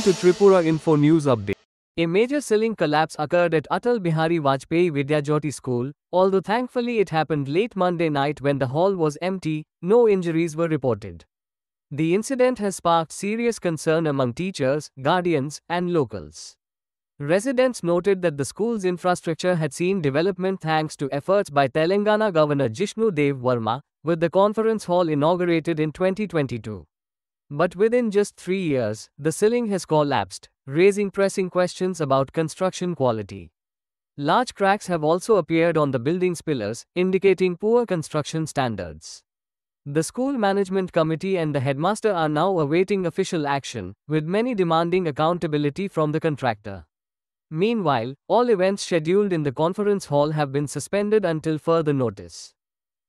to Tripura Info News Update. A major ceiling collapse occurred at Atal Bihari Vajpayee Vidyajyoti School. Although thankfully it happened late Monday night when the hall was empty, no injuries were reported. The incident has sparked serious concern among teachers, guardians, and locals. Residents noted that the school's infrastructure had seen development thanks to efforts by Telangana Governor Jishnu Dev Verma, with the conference hall inaugurated in 2022. But within just 3 years, the ceiling has collapsed, raising pressing questions about construction quality. Large cracks have also appeared on the building's pillars, indicating poor construction standards. The school management committee and the headmaster are now awaiting official action, with many demanding accountability from the contractor. Meanwhile, all events scheduled in the conference hall have been suspended until further notice.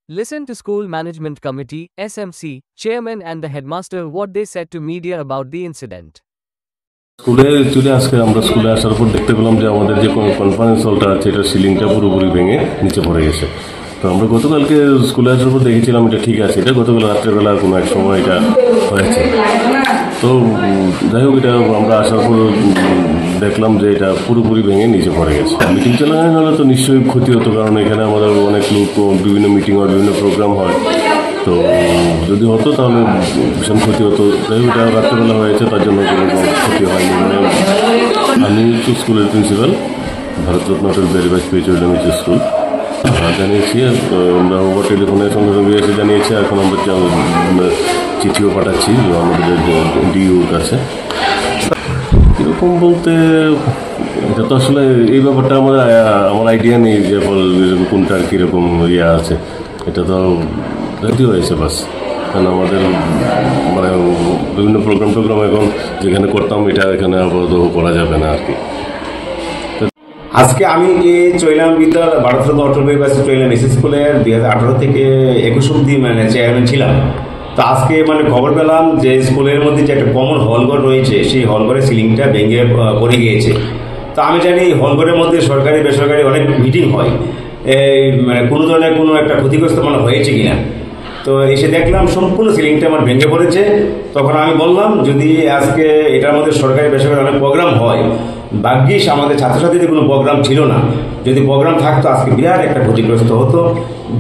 Listen to School Management Committee (SMC) chairman and the headmaster what they said to media about the incident. স্কুলে চলে আজকে আমরা স্কুলে আসার পর দেখতে পেলাম যে আমাদের যে কনফারেন্স হলটা আছে এটা সিলিংটা পুরোপুরি ভেঙে নিচে পড়ে গেছে। তো আমরা গতকালকে স্কুলে আসার পর দেখেছিলাম এটা ঠিক আছে, এটা গতকাল রাত্রেবেলা কোনো এক সময় এটা হয়েছে। তো যাই হোক, এটা আমরা আসার পর দেখলাম যে এটা পুরোপুরি ভেঙে নিচে পড়ে গেছে। মিটিং চালানো হলে তো নিশ্চয়ই ক্ষতি হতো, কারণ এখানে আমাদের অনেক লোক বিভিন্ন মিটিং হয়, বিভিন্ন প্রোগ্রাম হয়। তো যদি হতো তাহলে ভীষণ ক্ষতি হতো। যাই হোক, এটা রাত্রেবেলা হয়েছে, তার জন্য কোনো ক্ষতি হয়নি। মানে আমি তো স্কুলের principal, Bharat Ratna Atal Bihari Vajpayee children's school জানিয়েছি। আমরা ওভার টেলিফোনের সঙ্গে সঙ্গে এসে জানিয়েছি, এখন আমরা চিঠিও পাঠাচ্ছি আমাদের ডিইউর কাছে। কীরকম বলতে, এটা তো আসলে এই ব্যাপারটা আমার আইডিয়া নেই যে কোনটার কীরকম ইয়ে আছে। এটা তো ক্ষতি হয়েছে বাস, কারণ আমাদের মানে বিভিন্ন প্রোগ্রাম এখন যেখানে করতাম এটা এখানে আপাতত করা যাবে না আর কি। আজকে আমি চৈলাম বিদ্যালয় ভারতরত্ন অটল বিহারী বাজপেয়ী চৈলাম এসএস স্কুলের 2018 থেকে 21 অব্দি মানে চেয়ারম্যান ছিলাম। তো আজকে মানে খবর পেলাম যে স্কুলের মধ্যে যে একটা কমন হলঘর রয়েছে, সেই হলঘরের সিলিংটা ভেঙে পড়ে গিয়েছে। তো আমি জানি হলঘরের মধ্যে সরকারি বেসরকারি অনেক মিটিং হয়, মানে কোনো ধরনের কোনো একটা ক্ষতিগ্রস্ত মানে হয়েছে কিনা। তো এসে দেখলাম সম্পূর্ণ সিলিংটা আমার ভেঙে পড়েছে। তখন আমি বললাম যদি আজকে এটার মধ্যে সরকারি বেসরকারি অনেক প্রোগ্রাম হয়, ভাগ্যিস আমাদের ছাত্রছাত্রীদের কোনো প্রোগ্রাম ছিল না, যদি প্রোগ্রাম থাকতো আজকে বিরাট একটা ক্ষতিগ্রস্ত হতো।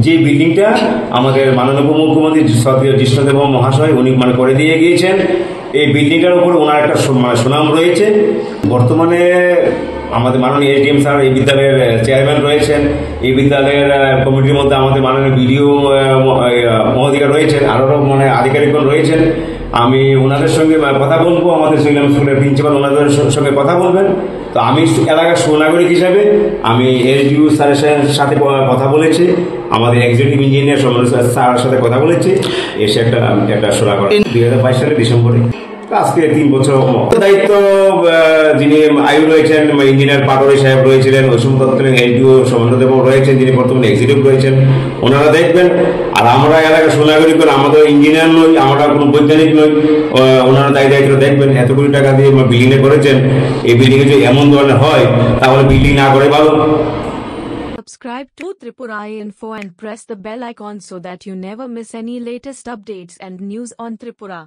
যে বিল্ডিংটা আমাদের মাননীয় উপমুখ্যমন্ত্রী জিষ্ণু দেব মহাশয় উনি মানে করে দিয়ে গিয়েছেন, এই বিল্ডিংটার উপরে ওনার একটা সুনাম রয়েছে। বর্তমানে আমাদের মাননীয় এসডিএম স্যার এই বিদ্যালয়ের চেয়ারম্যান রয়েছেন, এই বিদ্যালয়ের কমিটির মধ্যে আমাদের মাননীয় বিডিও মহোদয় রয়েছেন, আরও মানে আধিকারিকগণ রয়েছেন। আমি ওনাদের সঙ্গে কথা বলবো, আমাদের চৈলাম স্কুলের প্রিন্সিপাল ওনাদের সঙ্গে কথা বলবেন। তো আমি এলাকার সুনাগরিক হিসাবে আমি এসডিও স্যারের সাথে কথা বলেছি, আমাদের এক্সিকিউটিভ ইঞ্জিনিয়ার স্যারের সাথে কথা বলেছি, এসে একটা সোনা করা 2022 সালের ডিসেম্বরে। আজকে 3 বছর দায়িত্ব যিনি আয়ু রয়েছেন, ইঞ্জিনিয়ার পাটোয়ারি সাহেব রয়েছিলেন, ওইসব তৎকালীন এসডিও সমন্বয় রয়েছেন, যিনি বর্তমানে এক্সিকিউটিভ রয়েছেন, ওনারা দেখবেন। আর আমরা এলাকার সুনাগরিক, আমাদের ইঞ্জিনিয়ার নই, আমরা কোনো বৈজ্ঞানিক নই, ওনারা দায়িত্ব দেখবেন। এত কোটি টাকা দিয়ে বিল্ডিংয়ে করেছেন, এই বিল্ডিংয়ে যদি এমন ধরনের হয় তাহলে বিল্ডিং না করে ভালো। Subscribe to Tripura Info and press the bell icon so that you never miss any latest updates and news on Tripura.